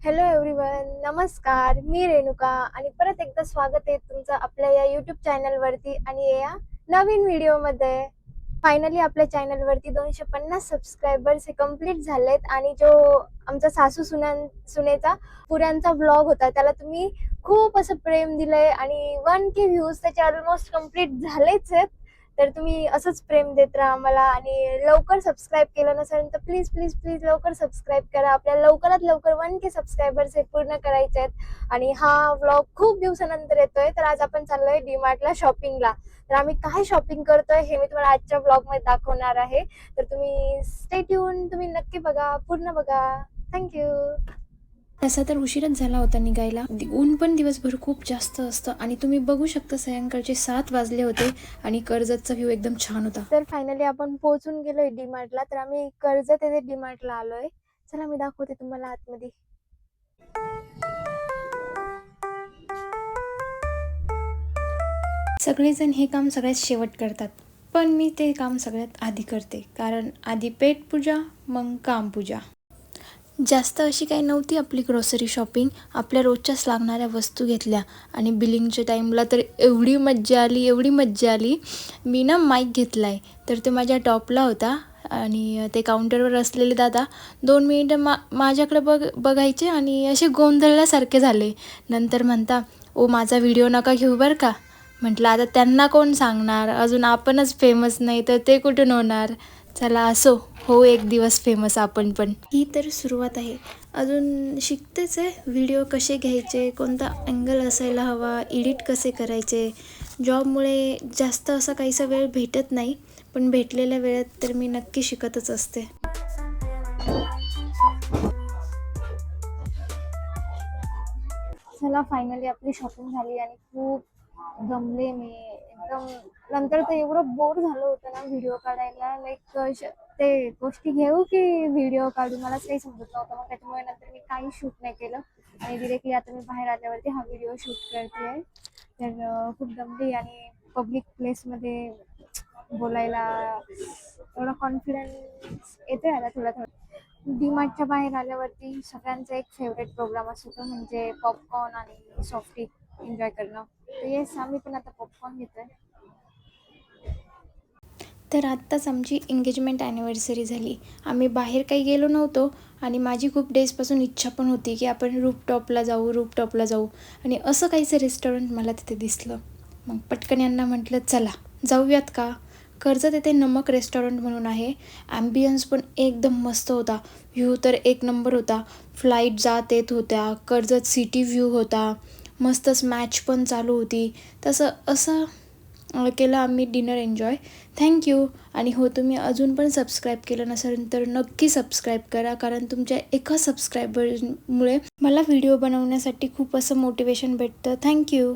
Hello everyone, नमस्कार. मी रेणुका आणि परत एकदा स्वागत आहे तुमचं आपल्या या यूट्यूब चॅनलवरती आणि या नवीन व्हिडिओमध्ये. फायनली आपल्या चॅनलवरती 250 सबस्क्रायबर्स हे कंप्लीट झालेत आणि जो आमचा सुनेचा पुऱ्यांचा व्लॉग होता त्याला तुम्ही खूप असं प्रेम दिलंय आणि 1K व्ह्यूज त्याचे ऑलमोस्ट कंप्लीट झालेच आहेत. तर तुम्ही असंच प्रेम देत राहा आम्हाला आणि लवकर सबस्क्राईब केलं नसेल तर प्लीज प्लीज प्लीज लवकर सबस्क्राईब करा. आपल्याला लवकरात लवकर 1K सबस्क्रायबर्स हे पूर्ण करायचे आहेत आणि हा व्लॉग खूप दिवसानंतर येतोय. तर आज आपण चाललोय डीमार्टला शॉपिंगला. तर आम्ही काय शॉपिंग करतोय हे मी तुम्हाला आजच्या व्लॉग मध्ये दाखवणार आहे. तर तुम्ही स्टे ट्यून, तुम्ही नक्की बघा, पूर्ण बघा. थँक्यू. तसा तर उशीरच झाला होता निघायला. ऊन पण दिवसभर खूप जास्त असतं आणि तुम्ही बघू शकता सायंकाळचे 7 वाजले होते आणि कर्जतचा व्ह्यू एकदम छान होता. तर फायनली आपण पोहोचून गेलोय डीमार्टला. तर आम्ही कर्जत येथे डीमार्टला आलोय. चला मी दाखवते तुम्हाला आतमध्ये. सगळेजण हे काम सगळ्यात शेवट करतात, पण मी ते काम सगळ्यात आधी करते, कारण आधी पेट पूजा मग काम पूजा. जास्त अशी काही नव्हती आपली ग्रॉसरी शॉपिंग. आपल्या रोजच्याच लागणाऱ्या वस्तू घेतल्या आणि बिलिंगच्या टाईमला तर एवढी मज्जा आली. मी ना माईक घेतला आहे, तर ते माझ्या टॉपला होता आणि ते काउंटरवर असलेले दादा 2 मिनिटं माझ्याकडे बघायचे आणि असे गोंधळल्यासारखे झाले. नंतर म्हणता, ओ माझा व्हिडिओ नका घेऊ बरं का. म्हटलं आता त्यांना कोण सांगणार, अजून आपणच फेमस नाही तर ते कुठून होणार. चला असो, हो एक दिवस फेमस आपण पण. ही तर सुरुवात आहे, अजून शिकतेच आहे. व्हिडिओ कसे घ्यायचे, कोणता अँगल असायला हवा, एडिट कसे करायचे. जॉबमुळे जास्त असा काहीसा वेळ भेटत नाही, पण भेटलेल्या वेळात तर मी नक्की शिकतच असते. चला फायनली आपली शॉपिंग झाली आणि खूप दमले मी एकदम. नंतर तर एवढं बोर झालं होतं ना व्हिडिओ काढायला. लाईक ते गोष्टी घेऊ की व्हिडिओ काढू मलाच काही समजत नव्हतं. मग त्याच्यामुळे नंतर मी काही शूट नाही केलं आणि डिरेक्टली आता मी बाहेर आल्यावरती हा व्हिडिओ शूट करते. तर खूप दमली आणि पब्लिक प्लेसमध्ये बोलायला एवढा कॉन्फिडन्स येतोय आता थोडा थोडा. डीमार्टच्या बाहेर आल्यावरती सगळ्यांचा एक फेवरेट प्रोग्राम असतो तो म्हणजे पॉपकॉर्न आणि सॉफ्टी एन्जॉय करणं. तर येस, आम्ही पण आता पॉपकॉर्न घेतोय. तर आत्ताच आमची एंगेजमेंट ॲनिव्हर्सरी झाली. आम्ही बाहेर काही गेलो नव्हतो आणि माझी खूप डेजपासून इच्छा पण होती की आपण रूफटॉपला जाऊ आणि असं काहीचं रेस्टॉरंट मला तिथे दिसलं. मग पटकन यांना म्हटलं चला जाऊयात का. कर्जत येथे नमक रेस्टॉरंट म्हणून आहे. ॲम्बियन्स पण एकदम मस्त होता, व्ह्यू तर एक नंबर होता. फ्लाईट जात येत होत्या, कर्जत सिटी व्ह्यू होता, मस्तच मॅच पण चालू होती. असं केलं आम्ही डिनर एन्जॉय. थँक्यू. आणि हो, तुम्ही अजून पण सबस्क्राईब केलं नसेल तर नक्की सबस्क्राईब करा, कारण तुमच्या एका सबस्क्रायबरमुळे मला व्हिडिओ बनवण्यासाठी खूप असं मोटिवेशन भेटतं. थँक्यू.